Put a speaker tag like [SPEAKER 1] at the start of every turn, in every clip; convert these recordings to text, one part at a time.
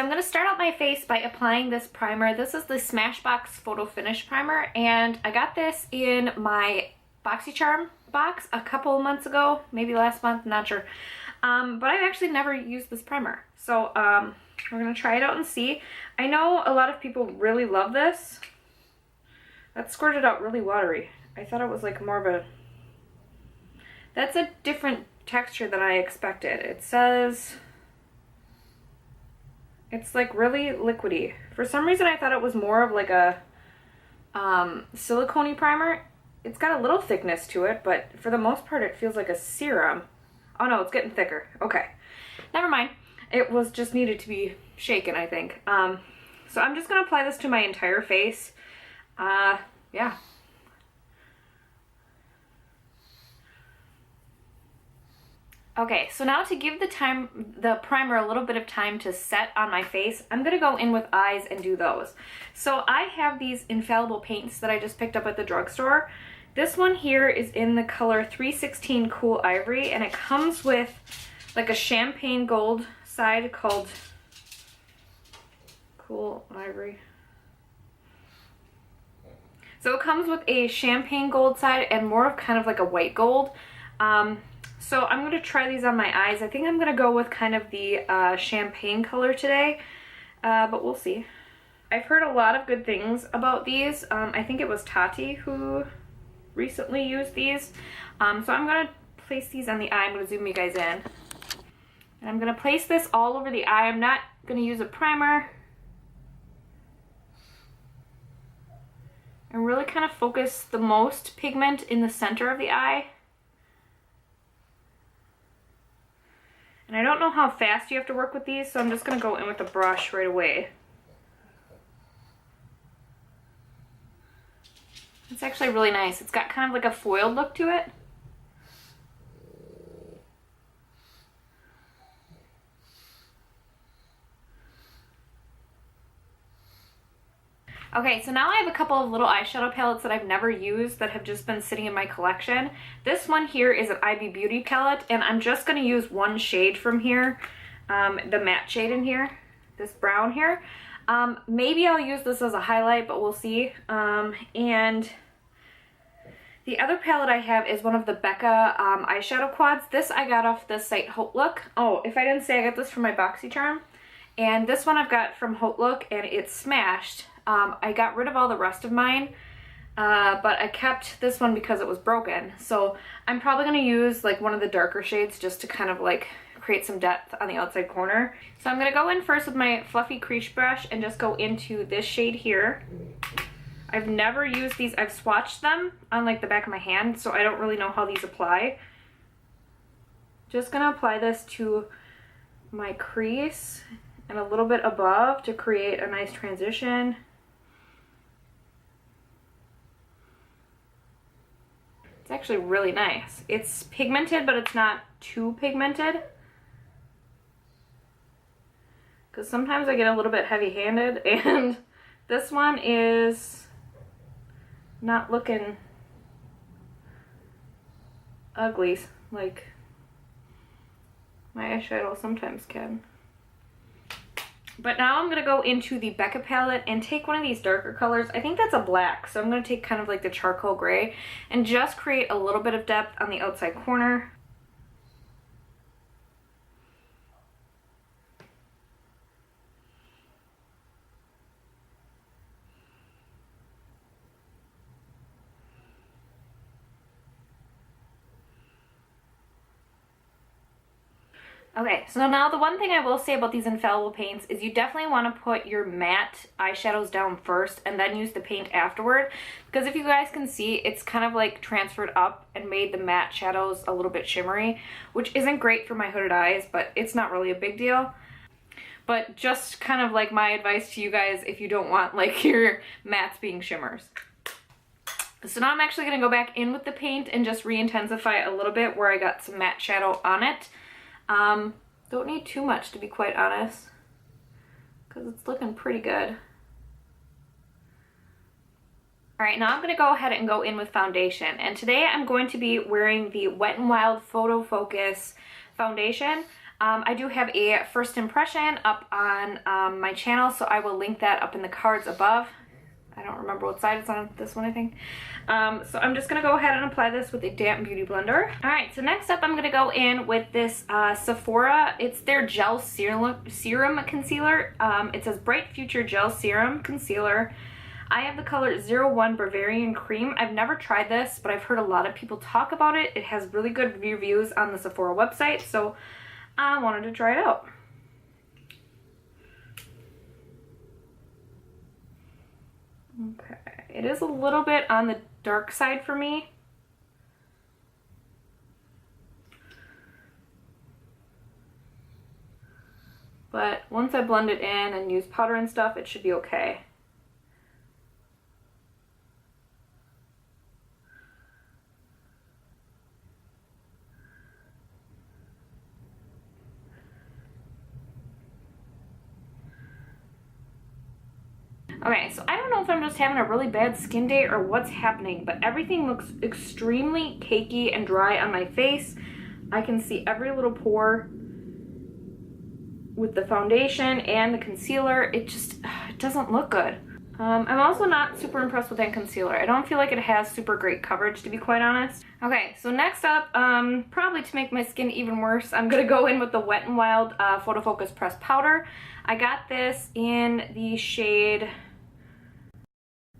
[SPEAKER 1] so I'm going to start out my face by applying this primer. This is the Smashbox Photo Finish Primer, and I got this in my BoxyCharm box a couple of months ago, maybe last month, not sure. But I've actually never used this primer. So we're going to try it out and see. I know a lot of people really love this. That squirted out really watery. I thought it was like more of a... That's a different texture than I expected. It says... It's like really liquidy. For some reason I thought it was more of like a silicone-y primer. It's got a little thickness to it, but for the most part it feels like a serum. Oh no, it's getting thicker. Okay, never mind. It was just needed to be shaken, I think. So I'm just gonna apply this to my entire face. Yeah. Okay, so now to give the primer a little bit of time to set on my face, I'm going to go in with eyes and do those. So I have these Infallible paints that I just picked up at the drugstore. This one here is in the color 316 Cool Ivory, and it comes with like a champagne gold side called Cool Ivory. So it comes with a champagne gold side and more of kind of like a white gold. So I'm going to try these on my eyes. I think I'm going to go with kind of the champagne color today, but we'll see. I've heard a lot of good things about these. I think it was Tarte who recently used these. So I'm going to place these on the eye. I'm going to zoom you guys in. And I'm going to place this all over the eye. I'm not going to use a primer. And really kind of focus the most pigment in the center of the eye. And I don't know how fast you have to work with these, so I'm just going to go in with a brush right away. It's actually really nice. It's got kind of like a foiled look to it. Okay, so now I have a couple of little eyeshadow palettes that I've never used that have just been sitting in my collection. This one here is an Iby Beauty palette, and I'm just going to use one shade from here, the matte shade in here, this brown here. Maybe I'll use this as a highlight, but we'll see. And the other palette I have is one of the Becca eyeshadow quads. This I got off the site Haute Look. Oh, if I didn't say, I got this from my BoxyCharm. And this one I've got from Haute Look, and it's smashed. I got rid of all the rest of mine, but I kept this one because it was broken. So I'm probably going to use like one of the darker shades just to kind of like create some depth on the outside corner. So I'm going to go in first with my fluffy crease brush and just go into this shade here. I've never used these. I've swatched them on like the back of my hand, so I don't really know how these apply. Just going to apply this to my crease and a little bit above to create a nice transition. It's actually really nice. It's pigmented, but it's not too pigmented. Because sometimes I get a little bit heavy-handed, and this one is not looking ugly like my eyeshadow sometimes can. But now I'm going to go into the Becca palette and take one of these darker colors. I think that's a black, so I'm going to take kind of like the charcoal gray and just create a little bit of depth on the outside corner. Okay, so now the one thing I will say about these Infallible paints is you definitely want to put your matte eyeshadows down first and then use the paint afterward, because if you guys can see, it's kind of like transferred up and made the matte shadows a little bit shimmery, which isn't great for my hooded eyes, but it's not really a big deal. But just kind of like my advice to you guys if you don't want like your mattes being shimmers. So now I'm actually going to go back in with the paint and just re-intensify it a little bit where I got some matte shadow on it. Don't need too much, to be quite honest, because it's looking pretty good. Alright, now I'm going to go ahead and go in with foundation. And today I'm going to be wearing the Wet n Wild Photo Focus foundation. I do have a first impression up on my channel, so I will link that up in the cards above. I don't remember what side it's on, this one I think. So I'm just going to go ahead and apply this with a damp beauty blender. Alright, so next up I'm going to go in with this Sephora. It's their Gel Serum Concealer. It says Bright Future Gel Serum Concealer. I have the color 01 Bavarian Cream. I've never tried this, but I've heard a lot of people talk about it. It has really good reviews on the Sephora website, so I wanted to try it out. Okay, it is a little bit on the dark side for me. But once I blend it in and use powder and stuff, it should be okay. Okay, so I don't know if I'm just having a really bad skin day or what's happening, but everything looks extremely cakey and dry on my face. I can see every little pore with the foundation and the concealer. It doesn't look good. I'm also not super impressed with that concealer. I don't feel like it has super great coverage, to be quite honest. Okay, so next up, probably to make my skin even worse, I'm gonna go in with the Wet n Wild Photo Focus Pressed Powder. I got this in the shade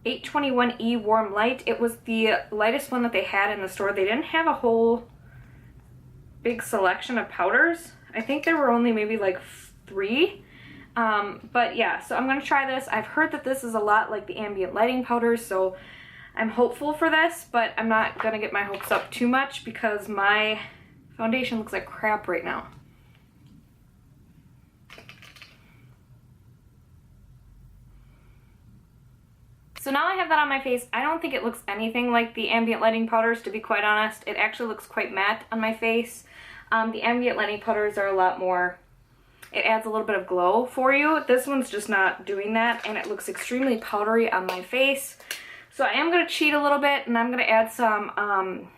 [SPEAKER 1] 821E Warm Light. It was the lightest one that they had in the store. They didn't have a whole big selection of powders. I think there were only maybe like 3. But yeah, so I'm gonna try this. I've heard that this is a lot like the ambient lighting powders, so I'm hopeful for this, but I'm not gonna get my hopes up too much because my foundation looks like crap right now. So now I have that on my face. I don't think it looks anything like the ambient lighting powders, to be quite honest. It actually looks quite matte on my face. The ambient lighting powders are a lot more, it adds a little bit of glow for you. This one's just not doing that, and it looks extremely powdery on my face. So I am going to cheat a little bit, and I'm going to add some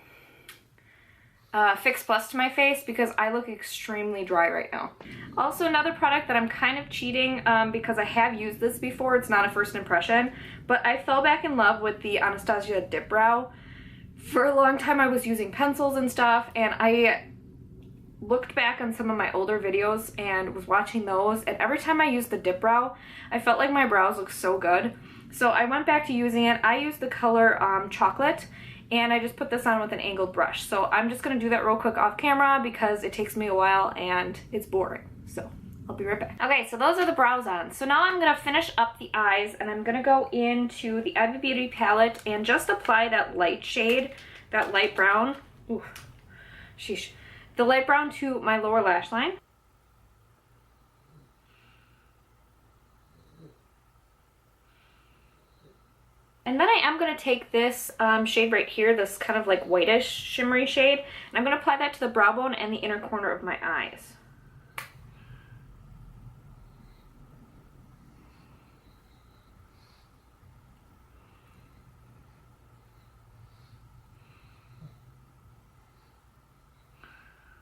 [SPEAKER 1] Fix Plus to my face because I look extremely dry right now. Also, another product that I'm kind of cheating because I have used this before. It's not a first impression, but I fell back in love with the Anastasia Dipbrow. For a long time I was using pencils and stuff, and I looked back on some of my older videos and was watching those, and every time I used the Dipbrow, I felt like my brows looked so good. So I went back to using it. I used the color Chocolate, and I just put this on with an angled brush. So I'm just going to do that real quick off camera because it takes me a while and it's boring. So I'll be right back. Okay, so those are the brows on. So now I'm going to finish up the eyes, and I'm going to go into the Iby Beauty palette and just apply that light shade, that light brown. Ooh, sheesh. The light brown to my lower lash line. And then I am going to take this shade right here, this kind of like whitish shimmery shade, and I'm going to apply that to the brow bone and the inner corner of my eyes.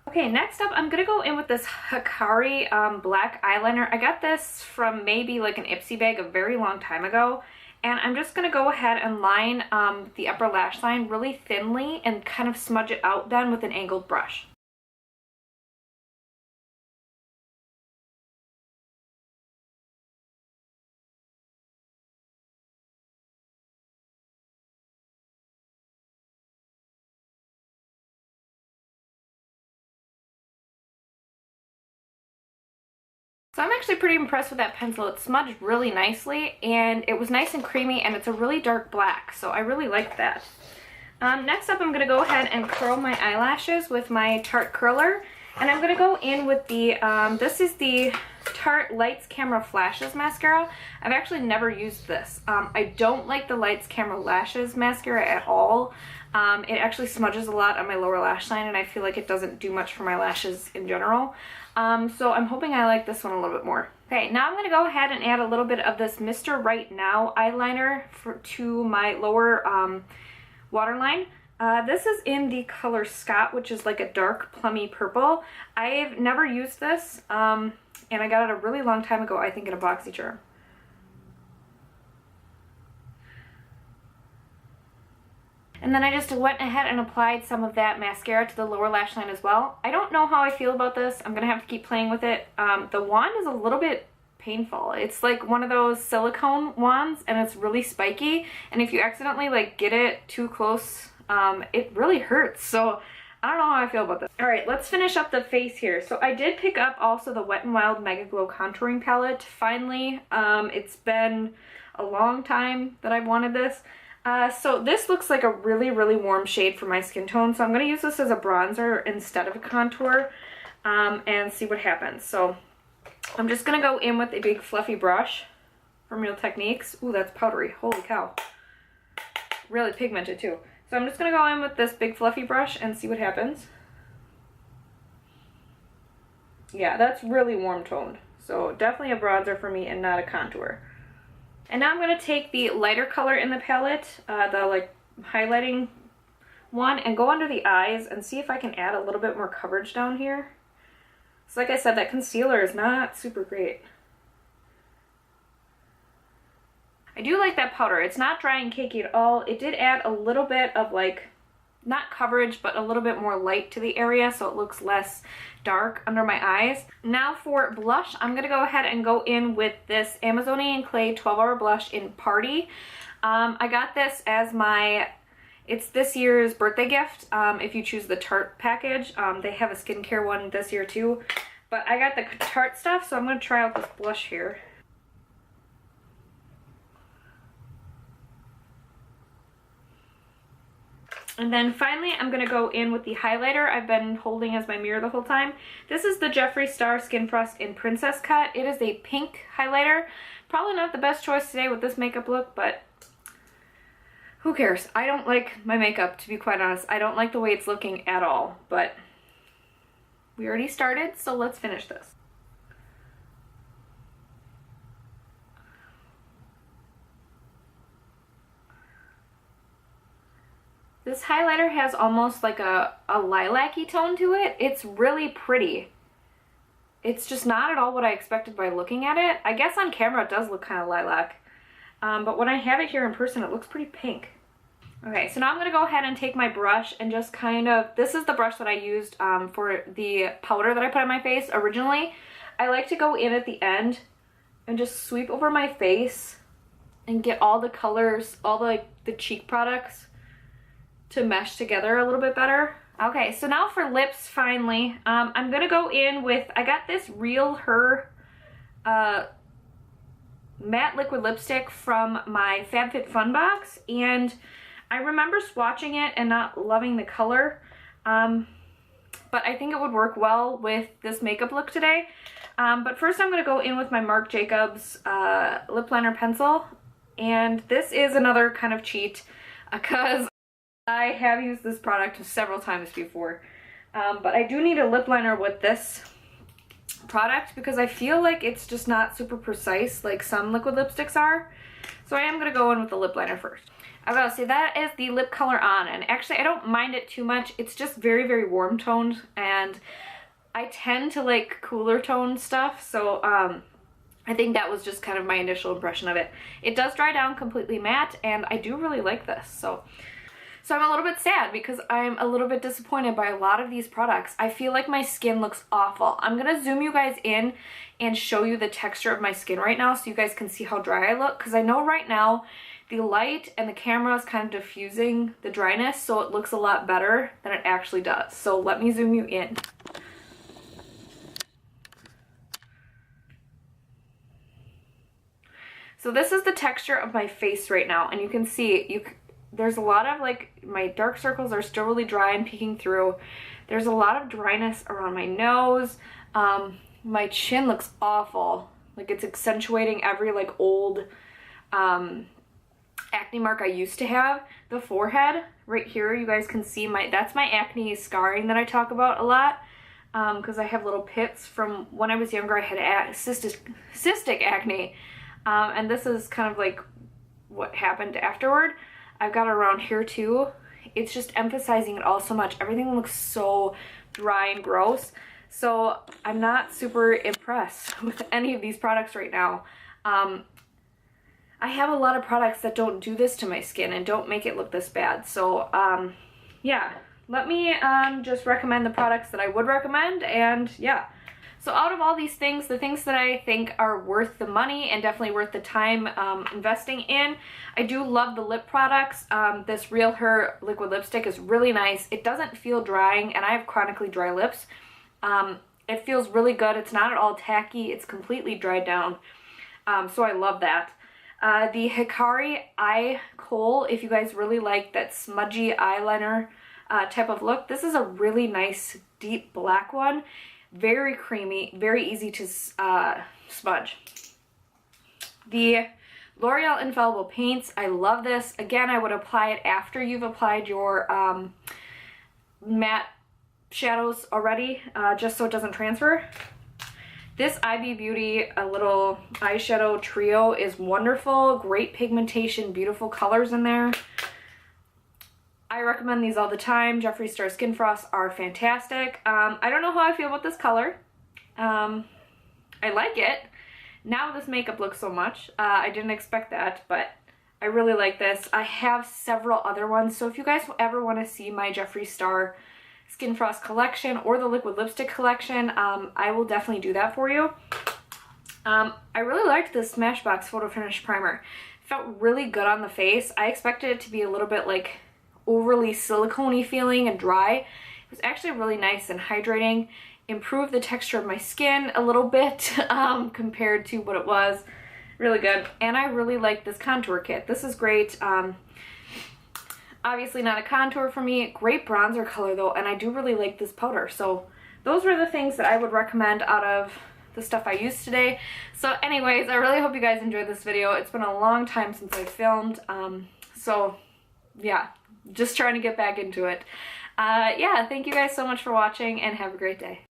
[SPEAKER 1] Okay, next up I'm going to go in with this Hikari black eyeliner. I got this from maybe like an Ipsy bag a very long time ago. And I'm just going to go ahead and line the upper lash line really thinly and kind of smudge it out then with an angled brush. So I'm actually pretty impressed with that pencil. It smudged really nicely, and it was nice and creamy, and it's a really dark black, so I really liked that. Next up, I'm going to go ahead and curl my eyelashes with my Tarte curler, and I'm going to go in with the, this is the Tarte Lights Camera Flashes mascara. I've actually never used this. I don't like the Lights Camera Lashes mascara at all. It actually smudges a lot on my lower lash line, and I feel like it doesn't do much for my lashes in general. So I'm hoping I like this one a little bit more. Okay, now I'm going to go ahead and add a little bit of this Mr. Right Now eyeliner to my lower waterline. This is in the color Scott, which is like a dark plummy purple. I've never used this, and I got it a really long time ago, I think in a BoxyCharm. And then I just went ahead and applied some of that mascara to the lower lash line as well. I don't know how I feel about this. I'm going to have to keep playing with it. The wand is a little bit painful. It's like one of those silicone wands, and it's really spiky. And if you accidentally like get it too close, it really hurts. So I don't know how I feel about this. All right, let's finish up the face here. So I did pick up also the Wet n Wild Mega Glow Contouring Palette. Finally, it's been a long time that I've wanted this. So this looks like a really, really warm shade for my skin tone. So I'm going to use this as a bronzer instead of a contour, and see what happens. So I'm just going to go in with a big fluffy brush from Real Techniques. Ooh, that's powdery. Holy cow. Really pigmented too. So I'm just going to go in with this big fluffy brush and see what happens. Yeah, that's really warm toned. So definitely a bronzer for me and not a contour. And now I'm going to take the lighter color in the palette, the like highlighting one, and go under the eyes and see if I can add a little bit more coverage down here. So like I said, that concealer is not super great. I do like that powder. It's not dry and cakey at all. It did add a little bit of like, not coverage, but a little bit more light to the area so it looks less dark under my eyes. Now for blush, I'm going to go ahead and go in with this Amazonian Clay 12-Hour Blush in Party. I got this as it's this year's birthday gift. If you choose the Tarte package, they have a skincare one this year too. But I got the Tarte stuff, so I'm going to try out this blush here. And then finally, I'm going to go in with the highlighter I've been holding as my mirror the whole time. This is the Jeffree Star Skin Frost in Princess Cut. It is a pink highlighter. Probably not the best choice today with this makeup look, but who cares? I don't like my makeup, to be quite honest. I don't like the way it's looking at all, but we already started, so let's finish this. This highlighter has almost like a lilac-y tone to it. It's really pretty. It's just not at all what I expected by looking at it. I guess on camera it does look kind of lilac. But when I have it here in person, it looks pretty pink. Okay, so now I'm going to go ahead and take my brush and just kind of, this is the brush that I used for the powder that I put on my face originally. I like to go in at the end and just sweep over my face and get all the colors, all the cheek products to mesh together a little bit better. Okay, so now for lips, finally, I'm gonna go in with, I got this Real Her matte liquid lipstick from my FabFitFun box, and I remember swatching it and not loving the color, but I think it would work well with this makeup look today. But first I'm gonna go in with my Marc Jacobs lip liner pencil, and this is another kind of cheat because I have used this product several times before, but I do need a lip liner with this product because I feel like it's just not super precise like some liquid lipsticks are. So I am going to go in with the lip liner first. I gotta say, that is the lip color on, and actually I don't mind it too much. It's just very, very warm toned, and I tend to like cooler toned stuff, so I think that was just kind of my initial impression of it. It does dry down completely matte, and I do really like this. So I'm a little bit sad because I'm a little bit disappointed by a lot of these products. I feel like my skin looks awful. I'm going to zoom you guys in and show you the texture of my skin right now so you guys can see how dry I look, because I know right now the light and the camera is kind of diffusing the dryness, so it looks a lot better than it actually does. So let me zoom you in. So this is the texture of my face right now, and you can see there's a lot of like, my dark circles are still really dry and peeking through. There's a lot of dryness around my nose. My chin looks awful. Like it's accentuating every like old acne mark I used to have. The forehead right here, you guys can see that's my acne scarring that I talk about a lot. Because I have little pits from when I was younger. I had cystic acne. And this is kind of like what happened afterward. I've got around here too. it's just emphasizing it all so much. Everything looks so dry and gross. So I'm not super impressed with any of these products right now. I have a lot of products that don't do this to my skin and don't make it look this bad. So yeah, let me just recommend the products that I would recommend, and yeah. So out of all these things, the things that I think are worth the money and definitely worth the time investing in, I do love the lip products. This Real Her liquid lipstick is really nice. It doesn't feel drying, and I have chronically dry lips. It feels really good. It's not at all tacky. It's completely dried down. So I love that. The Hikari eye kohl, if you guys really like that smudgy eyeliner type of look, this is a really nice deep black one. Very creamy, very easy to smudge. The L'Oreal Infallible paints, I love this. Again, I would apply it after you've applied your matte shadows already, just so it doesn't transfer. This Iby Beauty, a little eyeshadow trio, is wonderful. Great pigmentation, beautiful colors in there. I recommend these all the time. Jeffree Star Skin Frosts are fantastic. I don't know how I feel about this color. I like it. Now this makeup looks so much. I didn't expect that, but I really like this. I have several other ones, so if you guys ever want to see my Jeffree Star Skin Frost collection or the liquid lipstick collection, I will definitely do that for you. I really liked this Smashbox Photo Finish Primer. It felt really good on the face. I expected it to be a little bit like overly silicone-y feeling and dry. It was actually really nice and hydrating. Improved the texture of my skin a little bit compared to what it was. Really good. And I really like this contour kit. This is great. Obviously not a contour for me. Great bronzer color though, and I do really like this powder. So those were the things that I would recommend out of the stuff I used today. So anyways, I really hope you guys enjoyed this video. It's been a long time since I filmed. So yeah, just trying to get back into it. Yeah, thank you guys so much for watching, and have a great day.